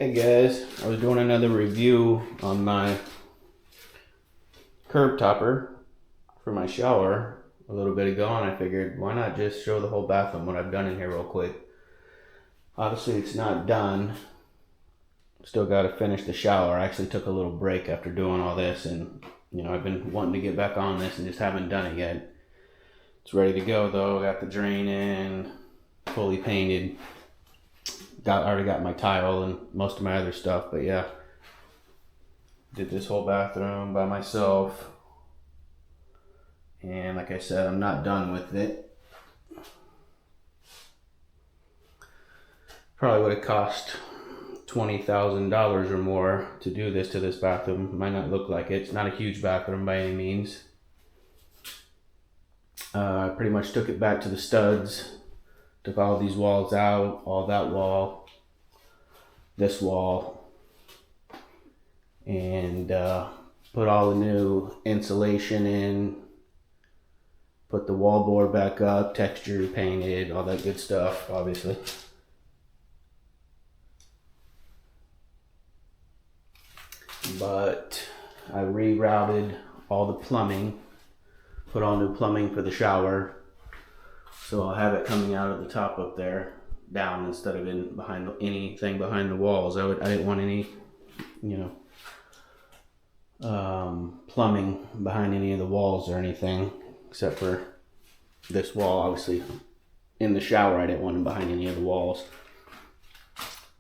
Hey guys, I was doing another review on my curb topper for my shower a little bit ago, and I figured why not just show the whole bathroom, what I've done in here real quick. Obviously it's not done. Still got to finish the shower. I actually took a little break after doing all this, and I've been wanting to get back on this and just haven't done it yet. It's ready to go though. Got the drain in, fully painted. Already got my tile and most of my other stuff, but yeah. Did this whole bathroom by myself. And like I said, I'm not done with it. Probably would have cost $20,000 or more to do this to this bathroom. Might not look like it. It's not a huge bathroom by any means. I pretty much took it back to the studs. Took all these walls out, all that wall, this wall, and put all the new insulation in, put the wallboard back up, textured, painted, all that good stuff, obviously. But I rerouted all the plumbing, put all new plumbing for the shower. So I'll have it coming out of the top up there, down instead of in behind anything behind the walls. I didn't want any, plumbing behind any of the walls or anything, except for this wall. Obviously, in the shower, I didn't want it behind any of the walls.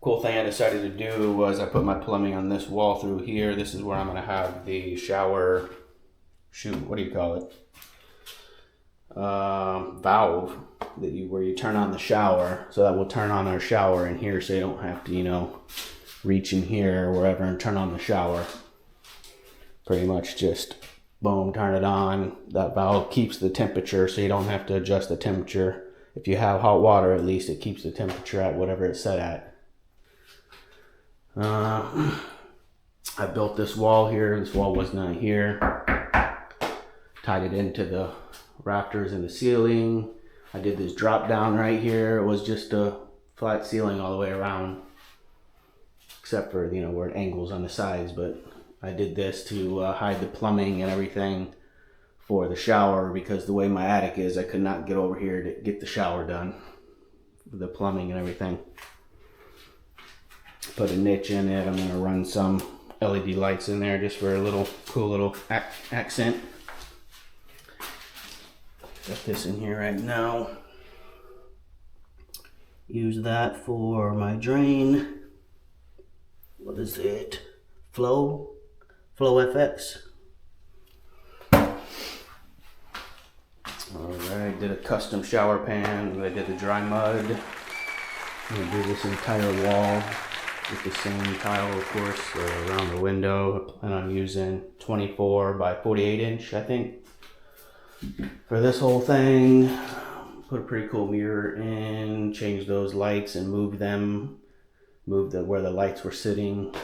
Cool thing I decided to do was I put my plumbing on this wall through here. This is where I'm gonna have the shower. What do you call it? Valve where you turn on the shower, so that will turn on our shower in here, so you don't have to reach in here or wherever and turn on the shower. Pretty much just boom, turn it on. That valve keeps the temperature, so you don't have to adjust the temperature. If you have hot water, at least it keeps the temperature at whatever it's set at. I built this wall here. This wall was not here. Tied it into the rafters in the ceiling. I did this drop down right here. It was just a flat ceiling all the way around, except for where it angles on the sides. But I did this to hide the plumbing and everything for the shower, because the way my attic is, I could not get over here to get the shower done, the plumbing and everything. Put a niche in it. I'm gonna run some LED lights in there just for a little cool little accent. Got this in here right now. Use that for my drain. What is it? Flow FX. Alright, did a custom shower pan. I did the dry mud. I'm gonna do this entire wall with the same tile, of course, around the window. I plan on using 24 by 48 inch, I think, for this whole thing. Put a pretty cool mirror in, change those lights and move where the lights were sitting.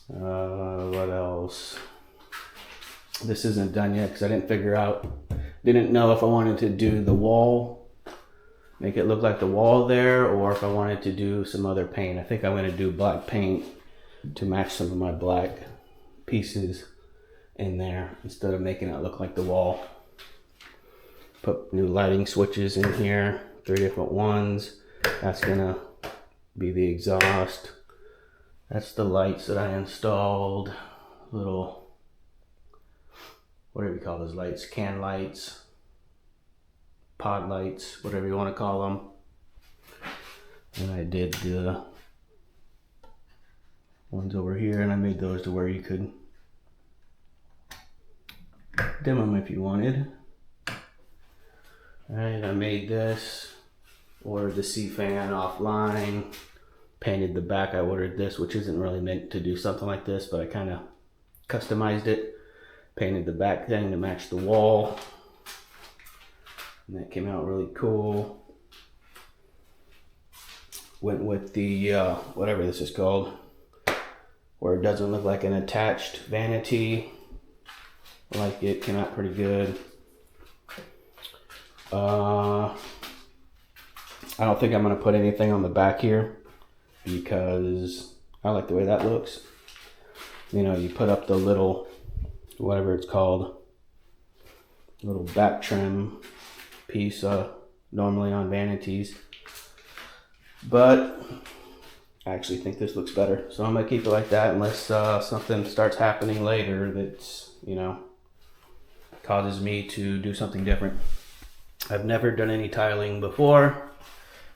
What else? This isn't done yet because I didn't know if I wanted to do the wall, make it look like the wall there, or if I wanted to do some other paint. I think I'm going to do black paint to match some of my black pieces in there instead of making it look like the wall. Put new lighting switches in here, 3 different ones. That's gonna be the exhaust. That's the lights that I installed. Little, whatever you call those lights, can lights, pod lights, whatever you want to call them. And I did the ones over here, and I made those to where you could dim them if you wanted. Alright, I made this, ordered the C-fan offline, painted the back. I ordered this, which isn't really meant to do something like this, but I kind of customized it. Painted the back thing to match the wall, and that came out really cool. Went with the, whatever this is called, where it doesn't look like an attached vanity. I like it, came out pretty good. I don't think I'm going to put anything on the back here because I like the way that looks. You know, you put up the little, whatever it's called, little back trim piece normally on vanities. But I actually think this looks better. So I'm going to keep it like that unless something starts happening later that's, you know, causes me to do something different. I've never done any tiling before.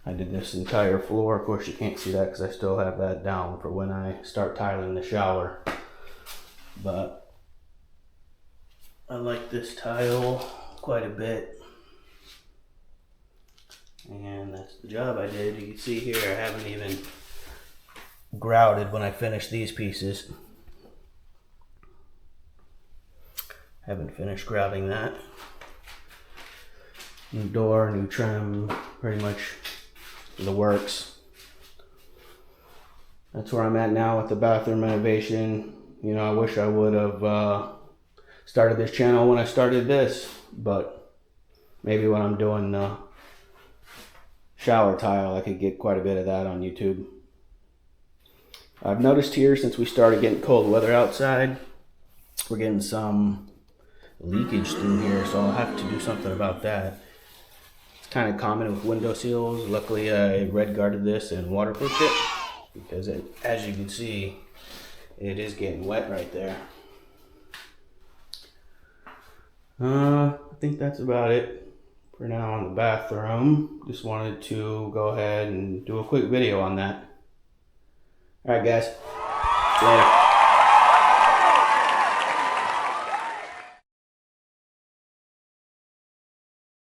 I did this entire floor. Of course you can't see that because I still have that down for when I start tiling the shower. But I like this tile quite a bit. And that's the job I did. You can see here I haven't even grouted when I finish these pieces. Haven't finished grouting that. New door, new trim, pretty much the works. That's where I'm at now with the bathroom renovation. You know, I wish I would have started this channel when I started this, but maybe when I'm doing shower tile, I could get quite a bit of that on YouTube. I've noticed here since we started getting cold weather outside, we're getting some leakage through here, so I'll have to do something about that. It's kind of common with window seals. Luckily I red guarded this and waterproofed it because as you can see, it is getting wet right there. I think that's about it for now on the bathroom. Just wanted to go ahead and do a quick video on that. Alright guys, later.